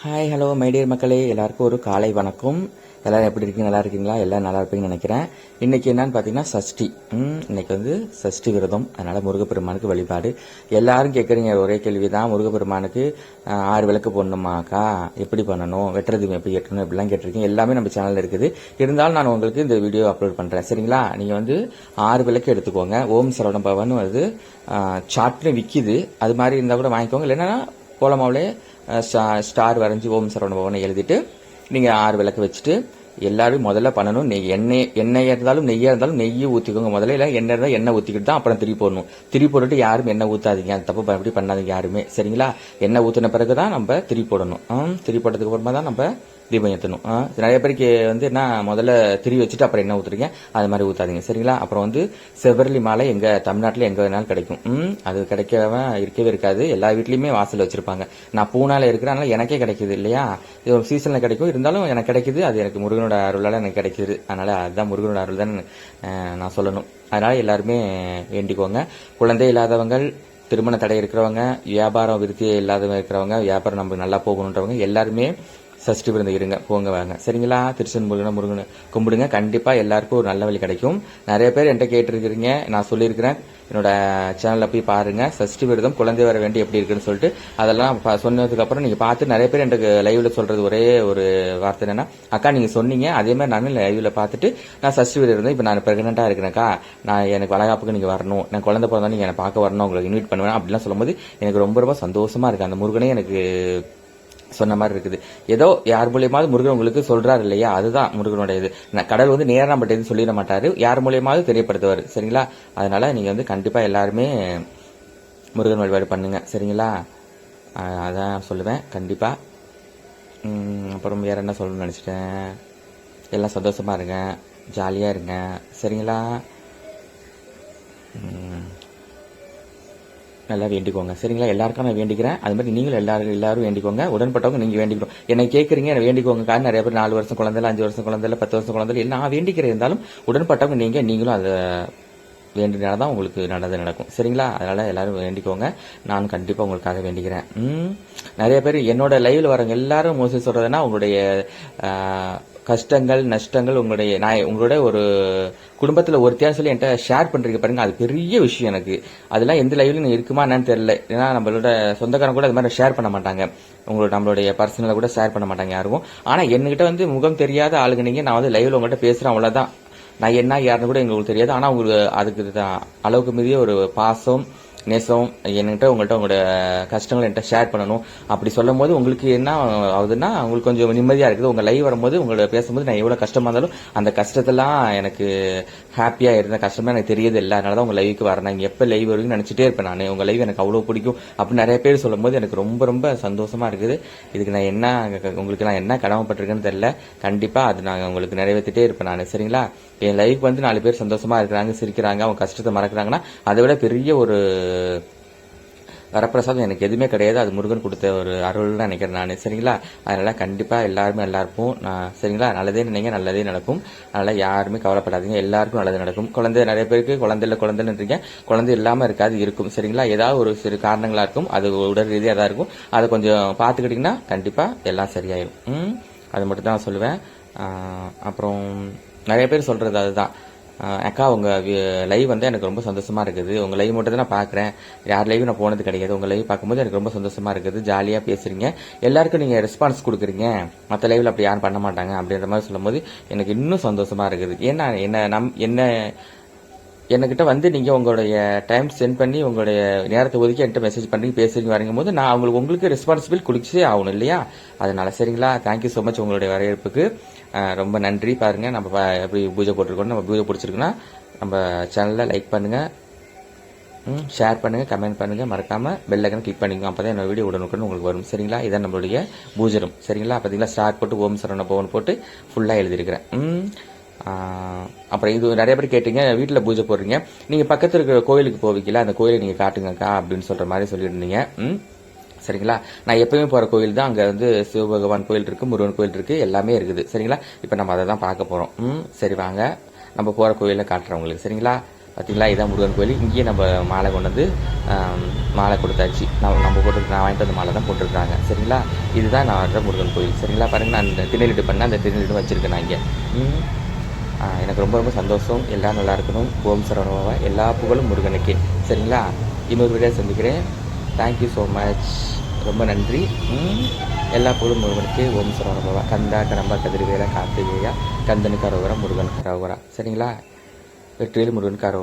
Hi hello my dear மக்களே, எல்லாருக்கும் ஒரு காலை வணக்கம். எல்லாரும் எப்படி இருக்கீங்க? நல்லா இருக்கீங்களா? எல்லாம் நல்லா இருப்பீங்கன்னு நினைக்கிறேன். இன்னைக்கு என்னன்னு பார்த்தீங்கன்னா சஷ்டி. இன்னைக்கு வந்து சஷ்டி விரதம். அதனால முருகப்பெருமானுக்கு வழிபாடு. எல்லாரும் கேட்குறீங்க ஒரே கேள்வி தான், முருகப்பெருமானுக்கு 6 விளக்கு போடணுமாக்கா, எப்படி பண்ணணும், வெட்டுறது எப்படி வெட்டணும், இப்படிலாம் கேட்டிருக்கீங்க. எல்லாமே நம்ம சேனலில் இருக்குது. இருந்தாலும் நான் உங்களுக்கு இந்த வீடியோ அப்லோட் பண்ணுறேன். சரிங்களா? நீங்கள் வந்து 6 விளக்கு எடுத்துக்கோங்க. ஓம் சரவண பவன் வந்து சாட்னு விற்கிது. அது மாதிரி இருந்தால் கூட வாங்கிக்கோங்க. இல்லைன்னா கோலமாவிலே ஸ்டார் வரைஞ்சி ஓம் சரவண பவனை எழுதிட்டு நீங்கள் 6 விளக்கு வச்சுட்டு எல்லாரும் முதல்ல பண்ணணும். எண்ணெய் இருந்தாலும் நெய்யா இருந்தாலும் நெய்யை ஊற்றிக்கோங்க முதல்ல. இல்லை எண்ணெய் இருந்தால் எண்ணெய் ஊற்றிக்கிட்டு தான் அப்புறம் திரி போடணும். திரி போட்டுட்டு யாரும் எண்ணெய் ஊற்றாதீங்க, அது தப்பு அப்படி பண்ணாதீங்க யாருமே. சரிங்களா? எண்ணெய் ஊற்றின பிறகு தான் நம்ம திரி போடணும். திரி போட்டதுக்கு அப்புறமா தான் நம்ம தீபம் ஏற்றணும். நிறைய பேருக்கு வந்து என்ன, முதல்ல திரி வச்சுட்டு அப்புறம் என்ன ஊற்றுறீங்க, அது மாதிரி ஊற்றாதீங்க. சரிங்களா? அப்புறம் வந்து செவ்வரளி மாலை எங்கள் தமிழ்நாட்டில் எங்கே வேணாலும் கிடைக்கும். அது கிடைக்காம இருக்கவே இருக்காது. எல்லா வீட்லையுமே வாசல் வச்சிருப்பாங்க. நான் பூனால இருக்கிறேன், அதனால எனக்கே கிடைக்குது இல்லையா. இது ஒரு சீசனில் கிடைக்கும், இருந்தாலும் எனக்கு கிடைக்குது. அது எனக்கு முருகனோட அருளால் எனக்கு கிடைக்குது. அதனால அதுதான் முருகனோட அருள் தான் நான் சொல்லணும். அதனால எல்லாருமே வேண்டிக்கோங்க. குழந்தை இல்லாதவங்க, திருமண தடை இருக்கிறவங்க, வியாபாரம் விருத்தி இல்லாதவங்க இருக்கிறவங்க, வியாபாரம் நம்ம நல்லா போகணுன்றவங்க எல்லாருமே சஷ்டி விரதம் இருங்க, போங்க வாங்க. சரிங்களா? திருச்சென் முருகனை கும்பிடுங்க. கண்டிப்பா எல்லாருக்கும் ஒரு நல்ல வழி கிடைக்கும். நிறைய பேர் என்கிட்ட கேட்டிருக்கிறீங்க, நான் சொல்லியிருக்கிறேன். என்னோட சேனல்ல போய் பாருங்க. சஷ்டி விரதம் குழந்தை வர வேண்டி எப்படி இருக்குன்னு சொல்லிட்டு அதெல்லாம் சொன்னதுக்கு அப்புறம் நீங்க பார்த்து நிறைய பேர் எனக்கு லைவ்ல சொல்றது ஒரே ஒரு வார்த்தை என்னன்னா, அக்கா நீங்க சொன்னீங்க அதே மாதிரி நானும் லைவ்ல பார்த்துட்டு நான் சஷ்டி விரதம் இப்ப நான் பிரெக்னெண்டா இருக்கிறேன்க்கா, நான் எனக்கு வளகாப்புக்கு நீங்க வரணும், நான் குழந்தை பிறந்தா நீங்க என்னை பார்க்க வரணும், உங்களுக்கு இன்வைட் பண்ணுவேன் அப்படிலாம் சொல்லும்போது எனக்கு ரொம்ப ரொம்ப சந்தோஷமா இருக்கு. அந்த முருகனே எனக்கு சொன்ன மாதிரி இருக்குது. ஏதோ யார் மூலியமாவது முருகன் உங்களுக்கு சொல்றாரு இல்லையா, அதுதான் முருகனோட இது. கடவுள் வந்து நேரம் நம்மகிட்ட எதுவும் சொல்லிட மாட்டாரு, யார் மூலியமாவது தெரியப்படுத்துவார். சரிங்களா? அதனால நீங்க வந்து கண்டிப்பா எல்லாருமே முருகன் வழிபாடு பண்ணுங்க. சரிங்களா? அதான் சொல்லுவேன் கண்டிப்பா. அப்புறம் வேற என்ன சொல்லணும்னு நினைச்சிட்டேன். எல்லாம் சந்தோஷமா இருங்க, ஜாலியா இருங்க. சரிங்களா? நல்லா வேண்டிக்கோங்க. சரிங்களா? எல்லாருக்கும் நான் வேண்டிக்கிறேன். அது மாதிரி நீங்களும் எல்லாரும் வேண்டிக்கோங்க. உடன்பட்டவங்க நீங்க வேண்டிக்கணும். என்னை கேட்குறீங்க வேண்டிக்கோங்க. நிறைய பேர் 4 வருஷம் குழந்தைல, 5 வருஷம் குழந்தைல, 10 வருஷம் குழந்தைல நான் வேண்டிக்கிறேன். இருந்தாலும் உடன்பட்டவங்க நீங்களும் அதை வேண்டினால்தான் உங்களுக்கு நல்லது நடக்கும். சரிங்களா? அதனால எல்லாரும் வேண்டிக்கோங்க. நான் கண்டிப்பா உங்களுக்காக வேண்டிக்கிறேன். நிறைய பேர் என்னோட லைவ்ல வரவங்க எல்லாரும் மோஸ்ட்லி சொல்றதுன்னா, உங்களுடைய கஷ்டங்கள் நஷ்டங்கள் உங்களுடைய ஒரு குடும்பத்தில் ஒருத்தியான்னு சொல்லி என்கிட்ட ஷேர் பண்றீங்க பாருங்க, அது பெரிய விஷயம் எனக்கு. அதெல்லாம் எந்த லைவ்லையும் இருக்குமா என்னன்னு தெரியல. ஏன்னா நம்மளோட சொந்தக்காரங்க கூட அது மாதிரி ஷேர் பண்ண மாட்டாங்க, நம்மளுடைய பர்சனலை கூட ஷேர் பண்ண மாட்டாங்க யாருக்கும். ஆனா என்கிட்ட வந்து முகம் தெரியாத ஆளுங்க நீங்க, நான் வந்து லைவ்ல உங்கள்கிட்ட பேசுறேன், அவ்வளவுதான். நான் என்ன யாருன்னு கூட எங்களுக்கு தெரியாது. ஆனா உங்களுக்கு அதுக்கு அளவுக்கு மீறிய ஒரு பாசம் நேசம் என்கிட்ட உங்களோட கஷ்டங்களை என்கிட்ட ஷேர் பண்ணணும். அப்படி சொல்லும் போது உங்களுக்கு என்ன ஆகுதுன்னா, உங்களுக்கு கொஞ்சம் நிம்மதியா இருக்குது. உங்க லைவ் வரும்போது உங்களோட பேசும்போது நான் எவ்வளவு கஷ்டமா இருந்தாலும் அந்த கஷ்டத்தெல்லாம் எனக்கு ஹாப்பியா இருந்த கஷ்டமா எனக்கு தெரியது இல்லை. அதனாலதான் உங்க லைவுக்கு வரேன். எப்ப லைவ் வருவீங்கன்னு நினைச்சிட்டே இருப்பேன் நான். உங்க லைவ் எனக்கு அவ்வளவு பிடிக்கும் அப்படின்னு நிறைய பேர் சொல்லும் போது எனக்கு ரொம்ப ரொம்ப சந்தோஷமா இருக்குது. இதுக்கு உங்களுக்கு நான் என்ன கடமைப்பட்டிருக்கேன்னு தெரியல. கண்டிப்பா அது நான் உங்களுக்கு நிறைவேற்றிட்டே இருப்பேன் நான். சரிங்களா? என் லைஃப் வந்து 4 பேர் சந்தோஷமா இருக்கிறாங்க, சிரிக்கிறாங்க, அவங்க கஷ்டத்தை மறக்கிறாங்கன்னா அதை விட பெரிய ஒரு வரப்பிரசாதம் எனக்கு எதுவுமே கிடையாது. அது முருகன் கொடுத்த ஒரு அருள்னு நினைக்கிறேன் நான். சரிங்களா? அதனால கண்டிப்பா எல்லாருக்கும் சரிங்களா, நல்லதே நினைங்க, நல்லதே நடக்கும். அதனால யாருமே கவலைப்படாதீங்க, எல்லாருக்கும் நல்லது நடக்கும். குழந்தை நிறைய பேருக்கு குழந்தைன்றீங்க, குழந்தை இல்லாம இருக்காது, இருக்கும். சரிங்களா? ஏதாவது ஒரு சிறு காரணங்களா இருக்கும், அது உடல் ரீதியாக தான் இருக்கும். அதை கொஞ்சம் பார்த்துக்கிட்டீங்கன்னா கண்டிப்பா எல்லாம் சரியாயிடும். அது மட்டும் தான் சொல்லுவேன். அப்புறம் நிறைய பேர் சொல்றது அதுதான், அக்கா உங்க லைவ் வந்து எனக்கு ரொம்ப சந்தோஷமா இருக்குது, உங்க லைவ் மட்டும் தான் நான் பாக்குறேன், யார் லைவ் நான் போனது கிடையாது, உங்க லைவ் பார்க்கும்போது எனக்கு ரொம்ப சந்தோஷமா இருக்குது, ஜாலியா பேசுறீங்க, எல்லாருக்கும் நீங்க ரெஸ்பான்ஸ் கொடுக்குறீங்க, மற்ற லைவ்ல அப்படி யாரும் பண்ண மாட்டாங்க அப்படின்ற மாதிரி சொல்லும் போது எனக்கு இன்னும் சந்தோஷமா இருக்குது. ஏன்னா என்கிட்ட வந்து நீங்க உங்களுடைய டைம் ஸ்பெண்ட் பண்ணி உங்களுடைய நேரத்தை ஒதுக்கி என்கிட்ட மெசேஜ் பண்ணி பேசுறீங்க வரங்கும் போது நான் உங்களுக்கு ரெஸ்பான்சிபிள் குடிச்சே ஆகணும் இல்லையா? அதனால சரிங்களா? தேங்க்யூ ஸோ மச் உங்களுடைய வரவேற்புக்கு. ரொம்ப நன்றி. பாருங்க நம்ம எப்படி பூஜை போட்டிருக்கோம். நம்ம பூஜை பிடிச்சிருக்குன்னா நம்ம சேனல்ல லைக் பண்ணுங்க, ஷேர் பண்ணுங்க, கமெண்ட் பண்ணுங்க, மறக்காம பெல் ஐக்கன் கிளிக் பண்ணிக்கோங்க. அப்பதான் என்னோட வீடியோ உடனுக்குன்னு உங்களுக்கு வரும். சரிங்களா? இதான் நம்மளுடைய பூஜரம். சரிங்களா? பாத்தீங்களா, ஸ்டார் போட்டு ஓம் சரவண பவன் போட்டு ஃபுல்லா எழுதிருக்கிறேன். அப்புறம் இது நிறைய பேர் கேட்டீங்க, வீட்டுல பூஜை போடுறீங்க, நீங்க பக்கத்துல இருக்கிற கோயிலுக்கு போவீங்களா, அந்த கோயிலை நீங்க காட்டுங்கக்கா அப்படின்னு சொல்ற மாதிரி சொல்லியிருந்தீங்க. சரிங்களா? நான் எப்பயுமே போற கோயில் தான். அங்க வந்து சிவபகவான் கோயில் இருக்கு, முருகன் கோயில் இருக்கு, எல்லாமே இருக்குது. சரிங்களா? இப்ப நம்ம அதை தான் பார்க்க போறோம். சரி வாங்க நம்ம போற கோயில காட்டுறோம் உங்களுக்கு. சரிங்களா? பார்த்தீங்களா, இதான் முருகன் கோயில். இங்கேயே நம்ம மாலை கொண்டு வந்து மாலை கொடுத்தாச்சு. நம்ம போட்டு நான் வாங்கிட்டு வந்த மாலை தான் போட்டிருக்காங்க. சரிங்களா, இதுதான் நான் வர்ற முருகன் கோயில். சரிங்களா, பாருங்கள், நான் இந்த திருநீடு பண்ணேன், அந்த திருநீடு வச்சுருக்கேன் நான் இங்கே. எனக்கு ரொம்ப ரொம்ப சந்தோஷம். எல்லாம் நல்லா இருக்கணும். ஓம் சரவணபவ. எல்லா புகழும் முருகனுக்கே. சரிங்களா, இன்னொரு வீடியோ சந்திக்கிறேன். Thank you so much. ரொம்ப நன்றி. எல்லா புகழும் முருகனுக்கே. ஓம் சரவணபவ. கந்தா கடம்பா கதிர்வேலா கார்த்திகேயா கந்தனுக்கு அரோகரா முருகனுக்கு அரோகரா. சரிங்களா, வெற்றிவேல் முருகனுக்கு அரோகரா.